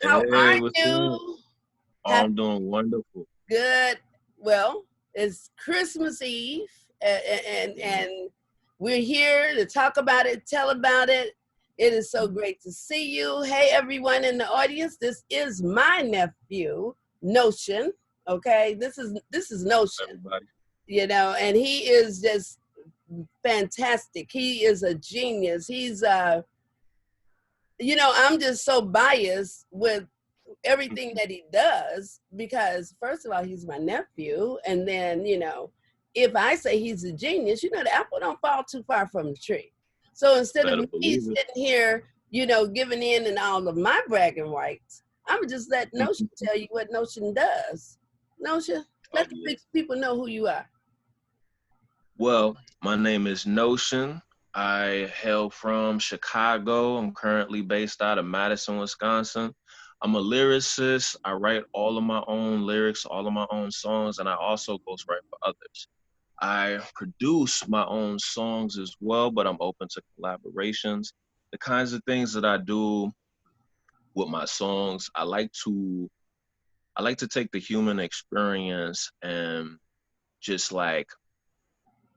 How Hey, are what's up? Oh, you? I'm doing wonderful. Good. Well, it's Christmas Eve, and we're here to talk about it, tell about it. It is so great to see you. Hey, everyone in the audience. This is my nephew, Knowshun. Okay, this is Knowshun. Everybody. And he is just fantastic. He is a genius. I'm just so biased with everything that he does because first of all he's my nephew, and then if I say he's a genius, the apple don't fall too far from the tree. So instead of Better me believe it. sitting here giving in and all of my bragging rights, I'm gonna just let Knowshun tell you what Knowshun does. Knowshun, Oh, let the yeah. people know who you are. Well, my name is Knowshun. I hail from Chicago. I'm currently based out of Madison, Wisconsin. I'm a lyricist. I write all of my own lyrics, all of my own songs, and I also ghostwrite for others. I produce my own songs as well, but I'm open to collaborations. The kinds of things that I do with my songs, I like to take the human experience and just like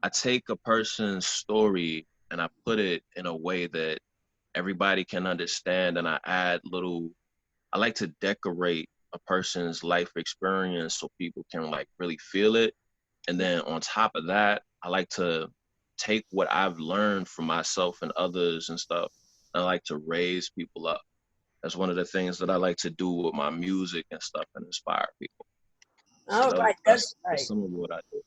I take a person's story and I put it in a way that everybody can understand, and I like to decorate a person's life experience so people can like really feel it. And then on top of that, I like to take what I've learned from myself and others and stuff. And I like to raise people up. That's one of the things that I like to do with my music and stuff and inspire people. So All right, that's that's right. some of what I do.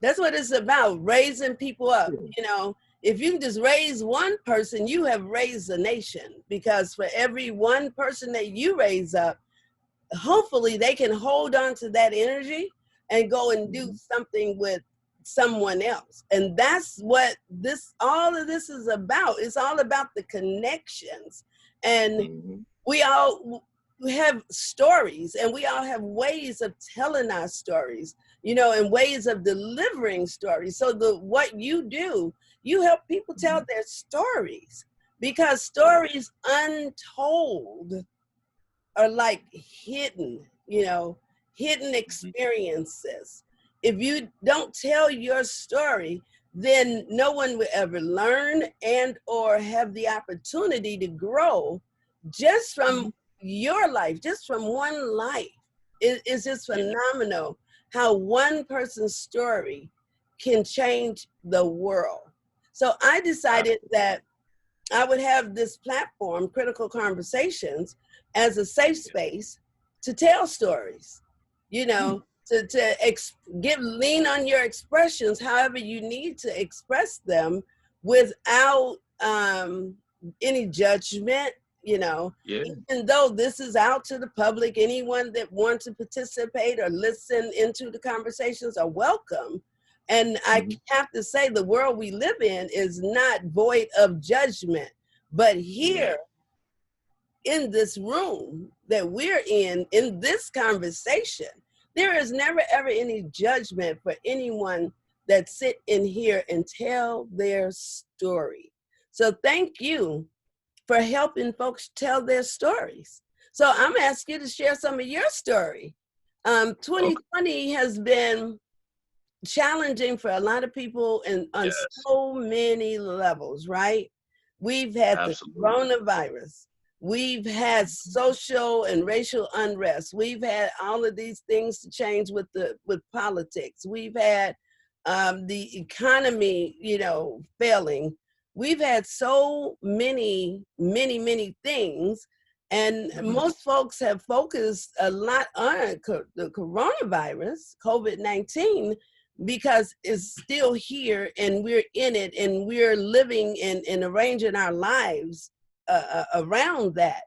That's what it's about, raising people up. Mm. If you just raise one person, you have raised a nation, because for every one person that you raise up, hopefully they can hold on to that energy and go and do Mhm. something with someone else. And that's what all of this is about. It's all about the connections. And Mhm. we all have stories, and we all have ways of telling our stories, and ways of delivering stories. So what you do, you help people tell Mhm. their stories, because stories untold are like hidden Mhm. experiences. If you don't tell your story, then no one will ever learn and or have the opportunity to grow just from Mhm. your life, just from one life. It's just Yeah. phenomenal how one person's story can change the world. So I decided Absolutely. that I would have this platform, Critical Conversations, as a safe Yeah. space to tell stories, Mm. lean on your expressions however you need to express them without any judgment, you know. Yeah. Even though this is out to the public, anyone that wants to participate or listen into the conversations are welcome. And I Mhm. have to say, the world we live in is not void of judgment. But Yeah. here in this room that we're in this conversation, there is never ever any judgment for anyone that sit in here and tell their story. So thank you for helping folks tell their stories. So I'm asking you to share some of your story. Okay. 2020 has been challenging for a lot of people and on Yes. so many levels, right? We've had the Absolutely. coronavirus. We've had social and racial unrest. We've had all of these things to change with politics. We've had the economy, failing. We've had so many things, and Mhm. most folks have focused a lot on the coronavirus, COVID-19, because it's still here and we're in it and we're living and arranging our lives around that.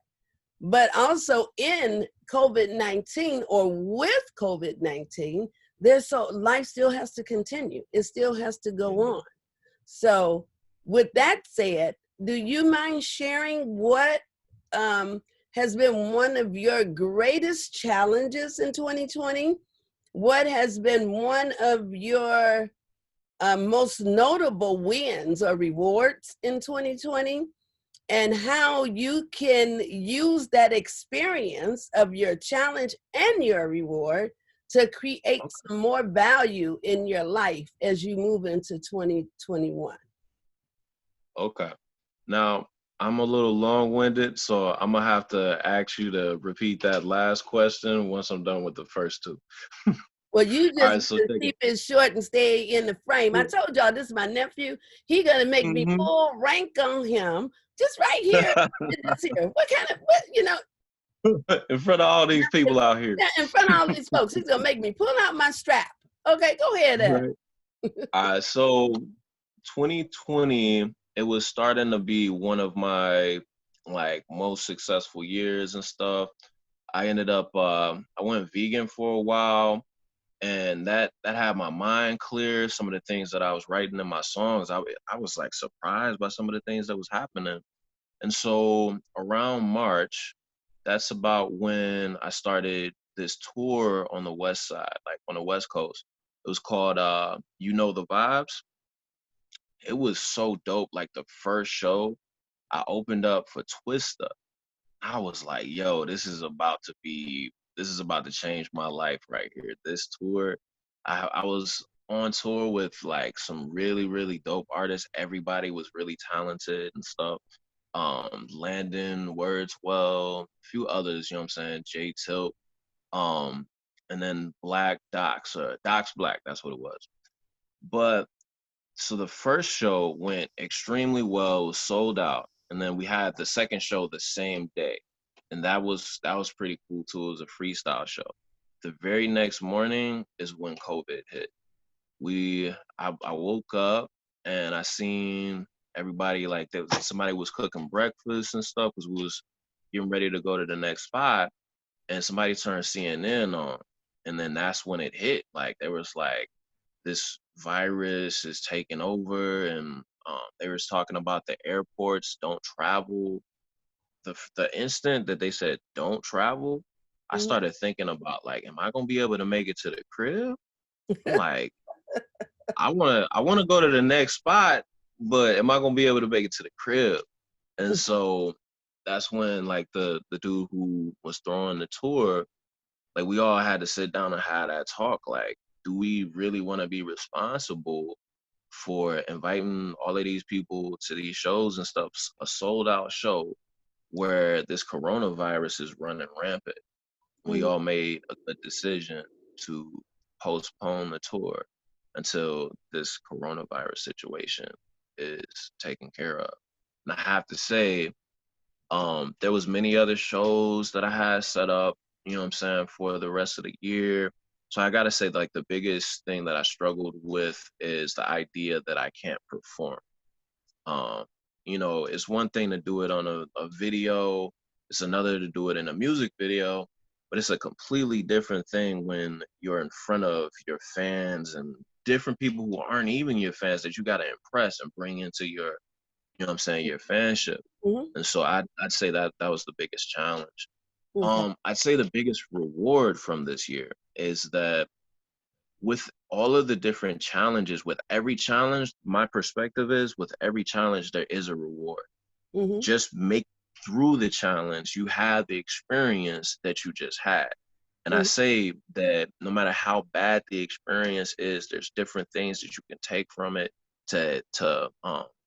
But also in COVID-19 or with COVID-19, life still has to continue. It still has to go Yeah. on. So with that said, do you mind sharing what um, has been one of your greatest challenges in 2020? What has been one of your most notable wins or rewards in 2020? and how you can use that experience of your challenge and your reward to create some more value in your life as you move into 2021. Okay. Now, I'm a little long-winded, so I'm gonna have to ask you to repeat that last question once I'm done with the first two. Well, you All just right, need so to check it. keep it short and stay in the frame. I told y'all this is my nephew. He gonna make me Mhm. pull rank on him just right here. This here. What kind of what you know? In front of all these people out here. In front of all these folks, he's gonna make me pull out my strap. Okay, go ahead, Right. All right, so 2020, it was starting to be one of my like most successful years and stuff. I ended up I went vegan for a while, and that had my mind clear. Some of the things that I was writing in my songs, I was like surprised by some of the things that was happening. And so around March, that's about when I started this tour on the west side, like on the west coast. It was called You Know the Vibes. It was so dope. Like the first show, I opened up for Twista. I was like, yo, this is about to change my life right here. This tour, I was on tour with like some really, really dope artists. Everybody was really talented and stuff. Landon, Wordswell, a few others, you know what I'm saying? Jay Tilt, um, and then Black Docs, Docs Black, that's what it was. But so the first show went extremely well, it was sold out. And then we had the second show the same day. And that was pretty cool too. It was a freestyle show. The very next morning is when COVID hit. I woke up and I seen everybody like somebody was cooking breakfast and stuff because we was getting ready to go to the next spot, and somebody turned CNN on, and then that's when it hit. Like there was like this virus is taking over, and they was talking about the airports don't travel. The instant that they said don't travel, I Mhm. started thinking about like, am I gonna be able to make it to the crib? I'm like, I wanna go to the next spot, but am I gonna be able to make it to the crib? And so that's when like the dude who was throwing the tour, like we all had to sit down and have that talk. Like, do we really want to be responsible for inviting all of these people to these shows and stuff? A sold out show where this coronavirus is running rampant. We Mhm. all made a good decision to postpone the tour until this coronavirus situation is taken care of. And I have to say, there was many other shows that I had set up, you know what I'm saying, for the rest of the year. So I gotta say, like the biggest thing that I struggled with is the idea that I can't perform. Um, it's one thing to do it on a video, it's another to do it in a music video, but it's a completely different thing when you're in front of your fans and different people who aren't even your fans that you gotta impress and bring into your, you know what I'm saying, your fanship. Mhm. And so I'd say that was the biggest challenge. Okay. I'd say the biggest reward from this year is that with all of the different challenges, with every challenge, my perspective is with every challenge, there is a reward. Mhm. Just make through the challenge, you have the experience that you just had. And I Mhm. say that no matter how bad the experience is, there's different things that you can take from it to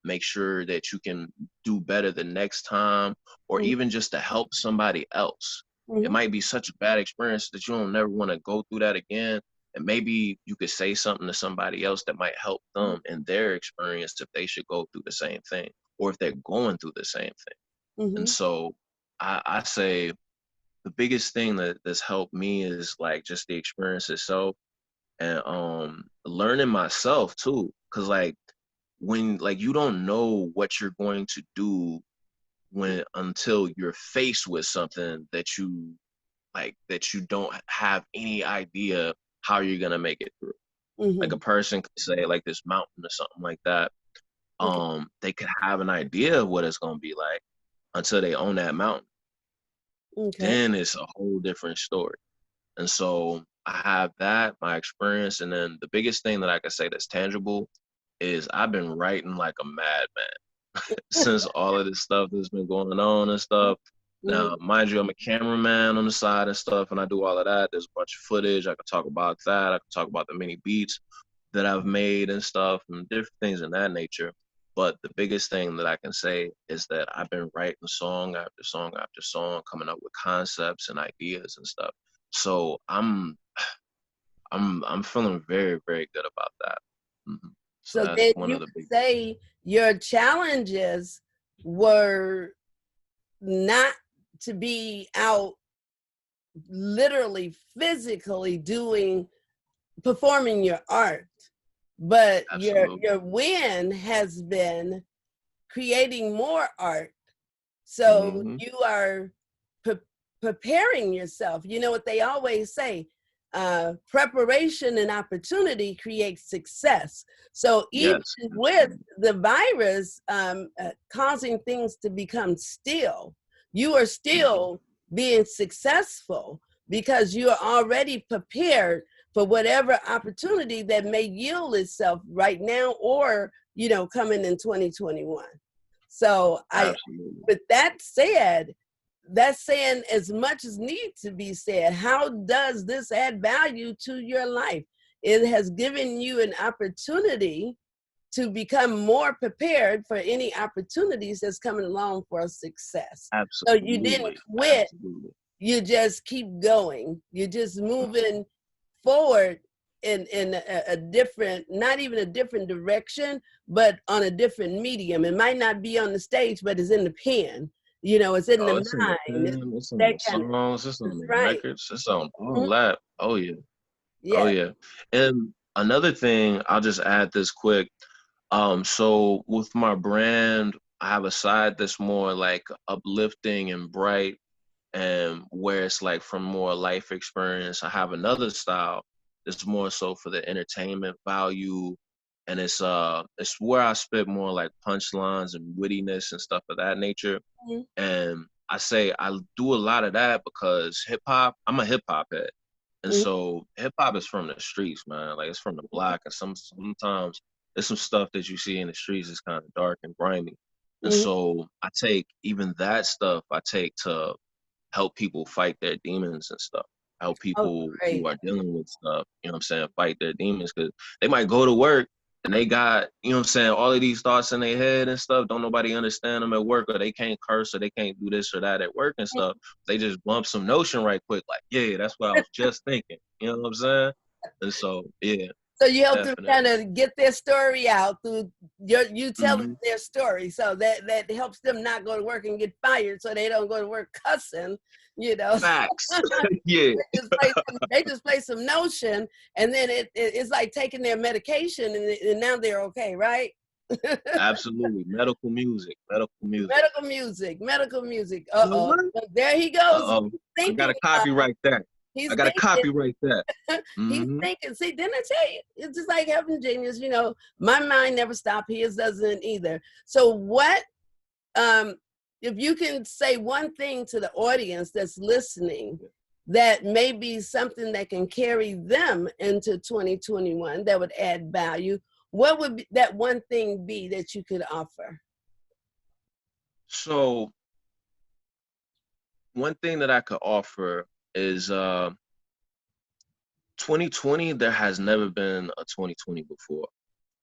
make sure that you can do better the next time, or Mhm. even just to help somebody else. It Mhm. might be such a bad experience that you don't never want to go through that again. And maybe you could say something to somebody else that might help them in their experience if they should go through the same thing, or if they're going through the same thing. And Mhm. so I say the biggest thing that's helped me is like just the experience itself, and learning myself too. Cause like when like you don't know what you're going to do when until you're faced with something that you don't have any idea how you're gonna make it through. Like a Mhm. person could say like this mountain or something like that. Okay. They could have an idea of what it's gonna be like until they own that mountain. Okay. Then it's a whole different story. And so I have that, my experience, and then the biggest thing that I can say that's tangible is I've been writing like a madman. since all of this stuff that's been going on and stuff. Mm-hmm. Now, mind you, I'm a cameraman on the side and stuff, and I do all of that. There's a bunch of footage. I could talk about that. I could talk about the many beats that I've made and stuff, and different things in that nature. But the biggest thing that I can say is that I've been writing song after song after song, coming up with concepts and ideas and stuff. So I'm feeling very, very good about that. Mm-hmm. So So that's then one you of the would big. say your challenges were not to be out literally physically performing your art, but Absolutely. your win has been creating more art. So Mm-hmm. you are pre- preparing yourself. You know what they always say, preparation and opportunity creates success. So even Yes, with absolutely. the virus causing things to become still, you are Mm-hmm. still being successful because you are already prepared for whatever opportunity that may yield itself right now or coming in 2021. So Absolutely. with that said, that's saying as much as needs to be said. How does this add value to your life? It has given you an opportunity to become more prepared for any opportunities that's coming along for success. So you didn't Absolutely. quit, Absolutely. you just keep going. You're just Mhm. moving forward in a different, not even a different direction, but on a different medium. It might not be on the stage, but it's in the pen. It's in the Oh, it's in the mind. It's film, it's in that the kind of songs, it's on that's the right. records, it's on all Mhm. that. Oh yeah. Oh Yeah. yeah. And another thing, I'll just add this quick. So with my brand, I have a side that's more like uplifting and bright, and where it's like from more life experience. I have another style that's more so for the entertainment value, and it's where I spit more like punchlines and wittiness and stuff of that nature. Mhm. And I say I do a lot of that because hip hop, I'm a hip hop head. And Mhm. so hip hop is from the streets, man. Like it's from the block. And sometimes there's some stuff that you see in the streets is kind of dark and grimy. And Mhm. so I take even that stuff, I take to help people fight their demons and stuff. Help Oh, people who great. are dealing with stuff, you know what I'm saying, fight their demons. Cause they might go to work and they got, you know what I'm saying, all of these thoughts in their head and stuff. Don't nobody understand them at work, or they can't curse, or they can't do this or that at work and stuff. They just bump some Knowshun right quick, like, yeah, that's what I was just thinking. You know what I'm saying? And so, yeah, So you help them definitely. kind of get their story out through you telling Hmm. their story. So that helps them not go to work and get fired, so they don't go to work cussing. You know, Facts. Yeah, they just play some Notion, and then it's like taking their medication, and now they're okay, right? absolutely. Medical music, medical music. Medical music, medical music. You know what? There he goes. Uh-oh. He's I got thinking. to copyright that. I He's got to thinking. copyright that. He's Mm-hmm. thinking. See, didn't I tell you? It's just like having genius. My mind never stops. His doesn't either. So what? Um, if you can say one thing to the audience that's listening, that may be something that can carry them into 2021 that would add value, what would that one thing be that you could offer? So one thing that I could offer is 2020, there has never been a 2020 before.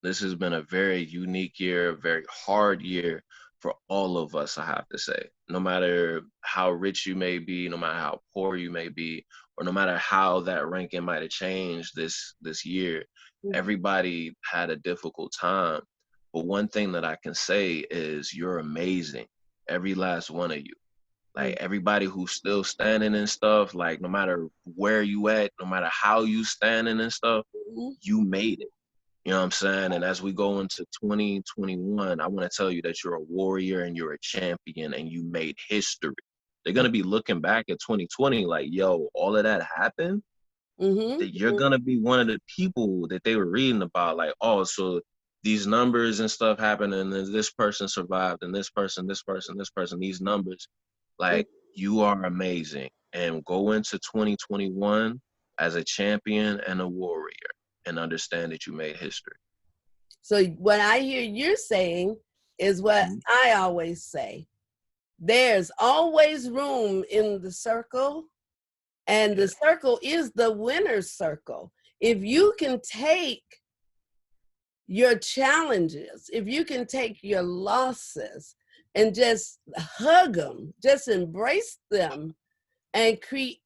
This has been a very unique year, a very hard year for all of us, I have to say. No matter how rich you may be, no matter how poor you may be, or no matter how that ranking might have changed this year, everybody had a difficult time. But one thing that I can say is you're amazing. Every last one of you. Like everybody who's still standing and stuff, like no matter where you at, no matter how you standing and stuff, Mhm. you made it. You know what I'm saying? And as we go into 2021, I want to tell you that you're a warrior and you're a champion and you made history. They're going to be looking back at 2020 like, yo, all of that happened. Mhm. That you're going to be one of the people that they were reading about. Like, oh, so these numbers and stuff happened and then this person survived and this person, these numbers. Mhm. Like, you are amazing. And go into 2021 as a champion and a warrior and understand that you made history. So what I hear you're saying is what Mhm. I always say. There's always room in the circle, and Yeah. the circle is the winner's circle. If you can take your challenges, if you can take your losses and just hug them, just embrace them and create,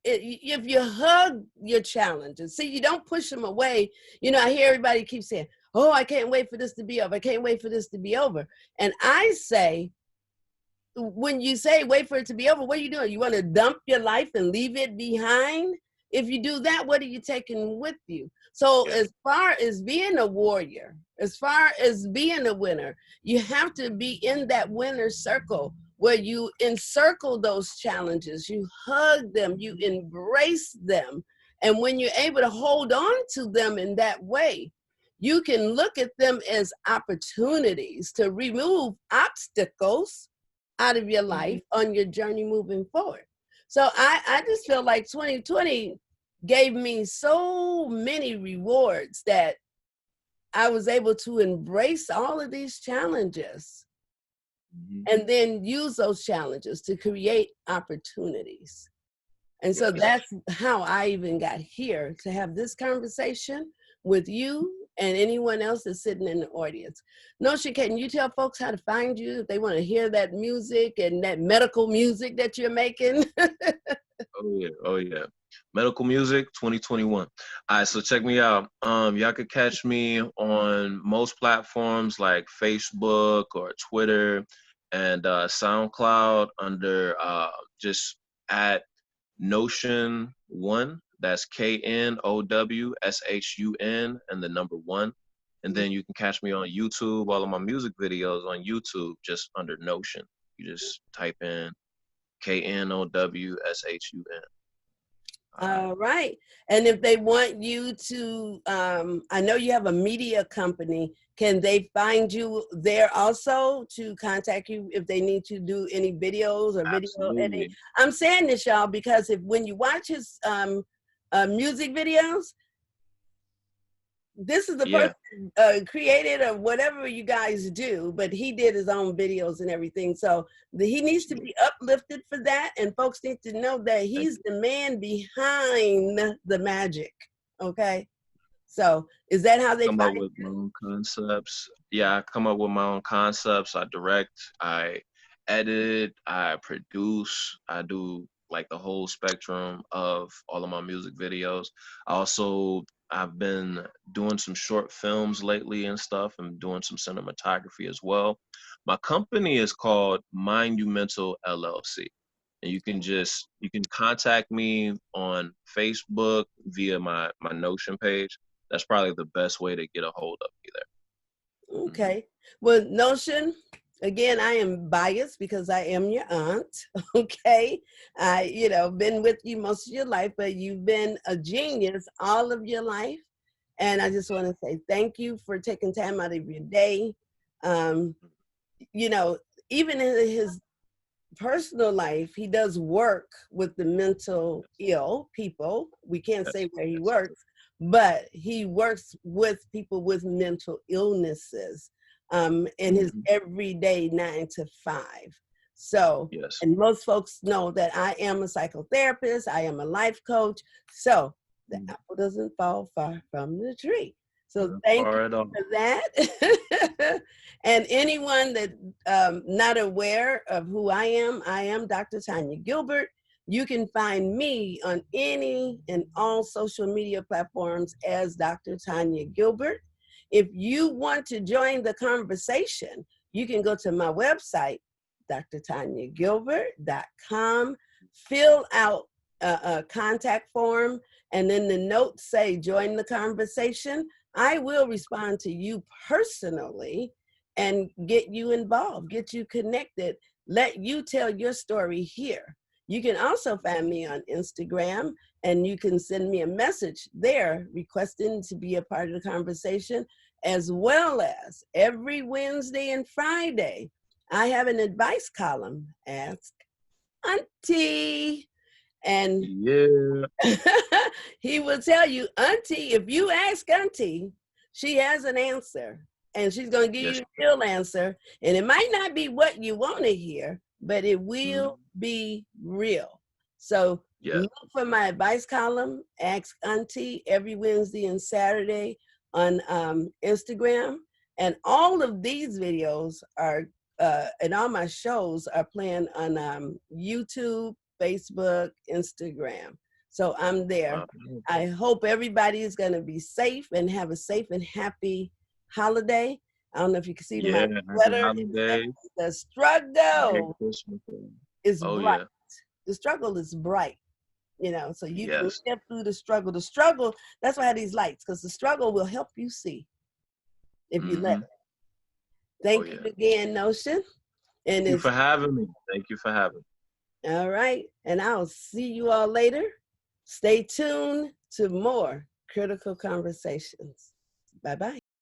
if you hug your challenges, see, you don't push them away. You know, I hear everybody keep saying, oh, I can't wait for this to be over. I can't wait for this to be over. And I say, when you say wait for it to be over, what are you doing? You want to dump your life and leave it behind? If you do that, what are you taking with you? So, Yeah. as far as being a warrior, as far as being a winner, you have to be in that winner circle where you encircle those challenges, you hug them, you embrace them. And when you're able to hold on to them in that way, you can look at them as opportunities to remove obstacles out of your Mhm. life on your journey moving forward. So I just feel like 2020 gave me so many rewards that I was able to embrace all of these challenges Mhm. and then use those challenges to create opportunities. And so Yes. that's how I even got here to have this conversation with you and anyone else that's sitting in the audience. Knowshun, can you tell folks how to find you if they want to hear that music and that medical music that you're making? Oh yeah. Oh yeah. Medical Music 2021. All right, so check me out. Y'all could catch me on most platforms like Facebook or Twitter and SoundCloud under just at Knowshun One. That's KNOWSHUN and the number one. And then you can catch me on YouTube, all of my music videos on YouTube, just under Knowshun. You just type in KNOWSHUN. All right. All right. And if they want you to, I know you have a media company. Can they find you there also to contact you if they need to do any videos or video editing? Absolutely. I'm saying this, y'all, because if when you watch his music videos, this is the Yeah. person created or whatever you guys do, but he did his own videos and everything. So he needs to be uplifted for that, and folks need to know that Thank he's you. the man behind the magic. Okay, so is that how they Come up find with my you? own concepts. Yeah, I come up with my own concepts. I direct, I edit, I produce, I do like the whole spectrum of all of my music videos. I also I've been doing some short films lately and stuff and doing some cinematography as well. My company is called Monumental LLC. And you can contact me on Facebook via my Notion page. That's probably the best way to get a hold of me there. Mhm. Okay. Well, Notion, again, I am biased because I am your aunt. Okay. Been with you most of your life, but you've been a genius all of your life. And I just want to say thank you for taking time out of your day. Um, you know, even in his personal life, he does work with the mental ill people. We can't say Yes, where he yes, works, but he works with people with mental illnesses in his hmm everyday 9 to 5. So, yes. and most folks know that I am a psychotherapist, I am a life coach. So the Mhm. apple doesn't fall far from the tree. So Not thank you far at all. for that. And anyone that not aware of who I am Dr. Tanya Gilbert. You can find me on any and all social media platforms as Dr. Tanya Gilbert. If you want to join the conversation, you can go to my website, drtanyagilbert.com, fill out a contact form, and then the notes say join the conversation. I will respond to you personally and get you involved, get you connected, let you tell your story here. You can also find me on Instagram, and you can send me a message there requesting to be a part of the conversation, as well as every Wednesday and Friday, I have an advice column, Ask Auntie. And Yeah. he will tell you, Auntie, if you ask Auntie, she has an answer. and she's going to give Yes. you the real answer. And it might not be what you want to hear, but it will be real. So Yes. look for my advice column, Ask Auntie, every Wednesday and Saturday on Instagram. And all of these videos are, and all my shows are playing on YouTube, Facebook, Instagram. So I'm there. Wow. I hope everybody is going to be safe and have a safe and happy holiday. I don't know if you can see my Yeah. Happy sweater. holidays. The Merry struggle Christmas. is Oh bright. yeah. The struggle is bright, you know, so you can Yes. live through the struggle. The struggle, that's why I have these lights, because the struggle will help you see if you let Mm-hmm. it. Oh Thank you yeah. again, Knowshun. And Thank you it's for having me. Thank you for having me. all right. And I'll see you all later. Stay tuned to more critical conversations. Bye bye.